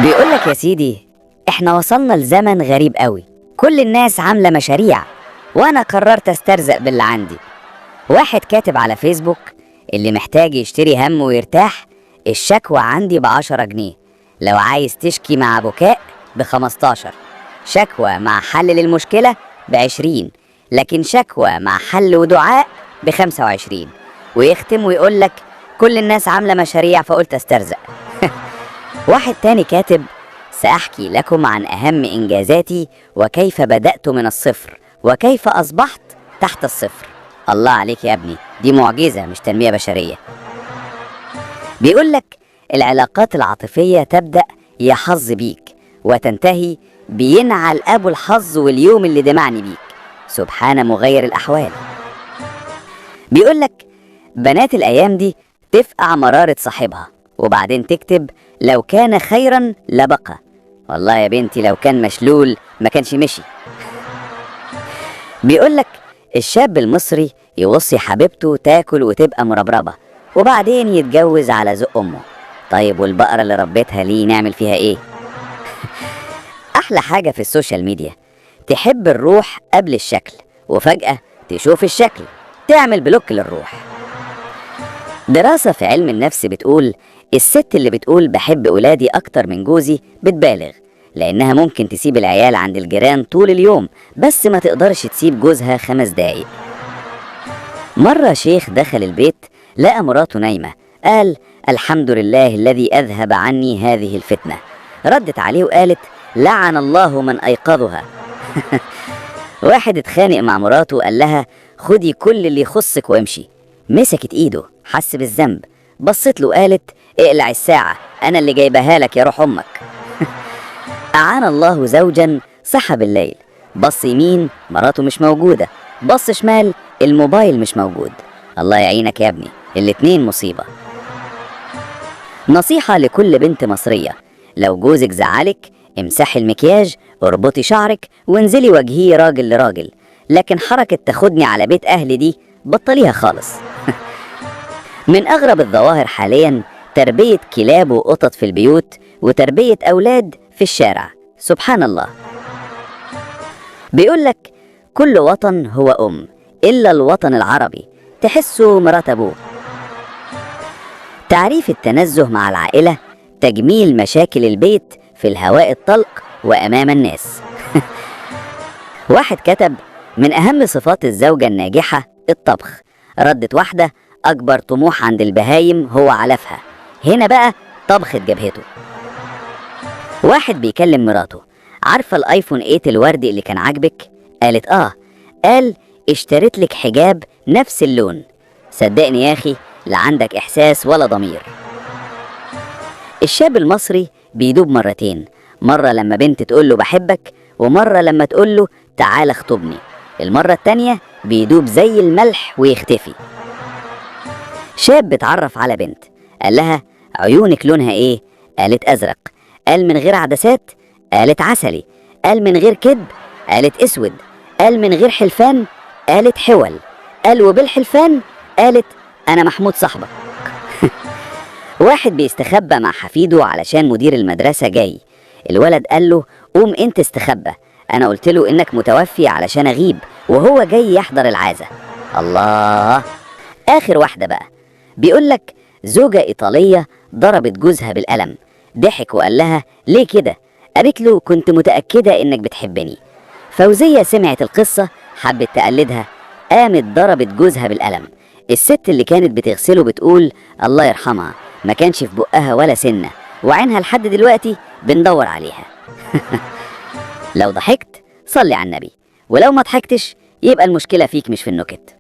بيقولك يا سيدي، احنا وصلنا لزمن غريب قوي. كل الناس عاملة مشاريع وانا قررت استرزق باللي عندي. واحد كاتب على فيسبوك: اللي محتاج يشتري هم ويرتاح، الشكوى عندي ب10 جنيه، لو عايز تشكي مع بكاء ب15، شكوى مع حل للمشكلة ب20، لكن شكوى مع حل ودعاء ب25. ويختم ويقولك: كل الناس عاملة مشاريع فقلت استرزق. واحد تاني كاتب: سأحكي لكم عن أهم إنجازاتي وكيف بدأت من الصفر وكيف أصبحت تحت الصفر. الله عليك يا ابني، دي معجزة مش تنمية بشرية. بيقولك: العلاقات العاطفية تبدأ يا حظ بيك، وتنتهي بينعل أبو الحظ واليوم اللي دمعني بيك، سبحان مغير الأحوال. بيقولك: بنات الأيام دي تفقع مرارة صاحبها وبعدين تكتب: لو كان خيرا لبقى. والله يا بنتي لو كان مشلول ما كانش مشي. بيقولك: الشاب المصري يوصي حبيبته تاكل وتبقى مربربة وبعدين يتجوز على ذوق أمه. طيب والبقرة اللي ربيتها ليه نعمل فيها ايه؟ أحلى حاجة في السوشيال ميديا تحب الروح قبل الشكل، وفجأة تشوف الشكل تعمل بلوك للروح. دراسة في علم النفس بتقول: الست اللي بتقول بحب أولادي أكتر من جوزي بتبالغ، لأنها ممكن تسيب العيال عند الجيران طول اليوم بس ما تقدرش تسيب جوزها 5 دقايق. مرة شيخ دخل البيت لقى مراته نايمة، قال: الحمد لله الذي أذهب عني هذه الفتنة. ردت عليه وقالت: لعن الله من أيقظها. واحد اتخانق مع مراته قال لها: خدي كل اللي يخصك وامشي. مسكت ايده، حس بالذنب، بصت له قالت: اقلع الساعة، أنا اللي جايبها لك يا روح أمك. أعان الله زوجا صحى بالليل، بص يمين مراته مش موجودة، بص شمال الموبايل مش موجود. الله يعينك يا ابني، الاتنين مصيبة. نصيحة لكل بنت مصرية: لو جوزك زعلك امسحي المكياج، اربطي شعرك وانزلي واجهيه راجل لراجل، لكن حركة تاخدني على بيت أهلي دي بطليها خالص. من أغرب الظواهر حاليا تربية كلاب وقطط في البيوت وتربية أولاد في الشارع، سبحان الله. بيقولك: كل وطن هو أم إلا الوطن العربي، تحسه مرات أبوه. تعريف التنزه مع العائلة: تجميل مشاكل البيت في الهواء الطلق وأمام الناس. واحد كتب: من أهم صفات الزوجة الناجحة الطبخ. ردت واحدة: أكبر طموح عند البهايم هو علفها، هنا بقى طبخت جبهته. واحد بيكلم مراته: عارفة الآيفون 8 الوردي اللي كان عاجبك؟ قالت: آه. قال: اشتريت لك حجاب نفس اللون. صدقني يا أخي لا عندك إحساس ولا ضمير. الشاب المصري بيدوب مرتين، مرة لما بنت تقول له بحبك، ومرة لما تقول له تعال اخطبني. المرة التانية بيدوب زي الملح ويختفي. شاب اتعرف على بنت، قال لها: عيونك لونها ايه؟ قالت: ازرق. قال: من غير عدسات؟ قالت: عسلي. قال: من غير كدب؟ قالت: اسود. قال: من غير حلفان؟ قالت: حول. قال: وبالحلفان؟ قالت: انا محمود صاحبك. واحد بيستخبى مع حفيده علشان مدير المدرسة جاي. الولد قال له: قوم انت استخبى، انا قلت له انك متوفي علشان اغيب وهو جاي يحضر العازة. الله. اخر واحدة بقى بيقولك: زوجة ايطالية ضربت جوزها بالقلم، ضحك وقال لها: ليه كده؟ قالت له: كنت متأكدة انك بتحبني. فوزية سمعت القصة حبت تقلدها، قامت ضربت جوزها بالقلم. الست اللي كانت بتغسله بتقول: الله يرحمها، ما كانش في بقها ولا سنة، وعينها لحد دلوقتي بندور عليها. لو ضحكت صلي على النبي، ولو ما ضحكتش يبقى المشكلة فيك مش في النكت.